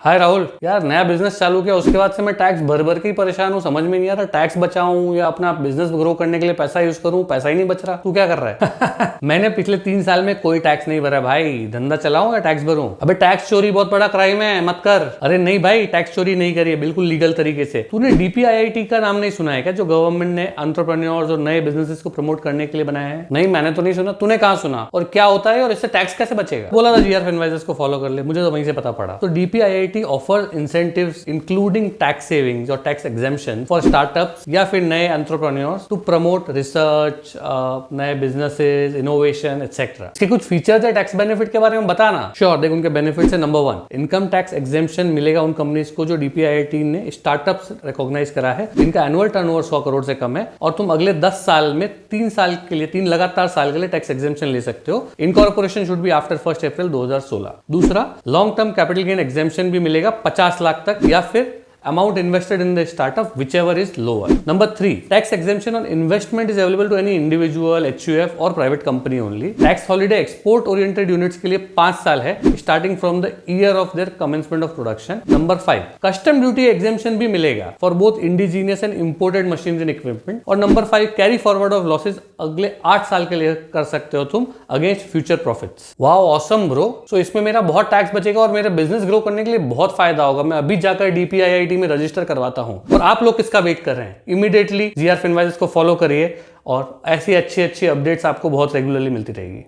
हाय राहुल, यार नया बिजनेस चालू किया उसके बाद से मैं टैक्स भर भर के ही परेशान हूँ। समझ में नहीं आ रहा टैक्स बचाऊं या अपना बिजनेस ग्रो करने के लिए पैसा यूज करूं, पैसा ही नहीं बच रहा। तू क्या कर रहा है? मैंने पिछले 3 साल में कोई टैक्स नहीं भरा भाई। धंधा चलाऊं या टैक्स भरूं? अबे टैक्स चोरी बहुत बड़ा क्राइम है, मत कर। अरे नहीं भाई, टैक्स चोरी नहीं करी है, बिल्कुल लीगल तरीके से। तूने DPIIT का नाम नहीं सुना है क्या, जो गवर्नमेंट ने एंटरप्रेन्योर्स और नए बिजनेसेस को प्रमोट करने के लिए बनाया है? नहीं, मैंने तो नहीं सुना। तूने कहाँ सुना? और क्या होता है और इससे टैक्स कैसे बचेगा? बोला था GR एडवाइजर्स को फॉलो कर ले, मुझे तो वहीं से पता पड़ा। तो DPIIT offer incentives including tax savings और tax exemption for startups या फिर नए एंटरप्रेन्योर्स टू प्रमोट रिसर्च, नए बिजनेसेस, इनोवेशन एटसेट्रा। इसके कुछ फीचर्स है टैक्स बेनिफिट के बारे में बताना। श्योर, देख उनके बेनिफिट्स है। नंबर 1, इनकम टैक्स एग्जेम्पशन मिलेगा उन कंपनीज को जो DPIIT ने स्टार्टअप्स रिकॉग्नाइज करा है, इनका एनुअल टर्नओवर 100 करोड़ से कम है और तुम अगले 10 साल में 3 साल के लिए, 3 लगातार साल के लिए टैक्स एग्जेम्पशन ले सकते हो। इनकॉर्पोरेशन शुड बी आफ्टर 1 अप्रैल 2016। दूसरा, long term capital gain exemption भी मिलेगा 50 लाख तक, या फिर amount invested in the startup whichever is lower. Number 3, tax exemption on investment is available to any individual, HUF or private company only. Tax holiday export oriented units के लिए 5 साल है, starting from the year of their commencement of production. Number 5, custom duty exemption भी मिलेगा for both indigenous and imported machines and equipment. और number 5, carry forward of losses अगले 8 साल के लिए कर सकते हो तुम against future profits. Wow, awesome bro. So इसमें मेरा बहुत टैक्स बचेगा और मेरे बिजनेस ग्रो करने के लिए बहुत फायदा होगा। मैं अभी जाकर DPIIT में रजिस्टर करवाता हूं। और आप लोग किसका वेट कर रहे हैं? इमीडिएटली GR एडवाइजर्स को फॉलो करिए और ऐसी अच्छी अच्छी अपडेट्स आपको बहुत रेगुलरली मिलती रहेगी।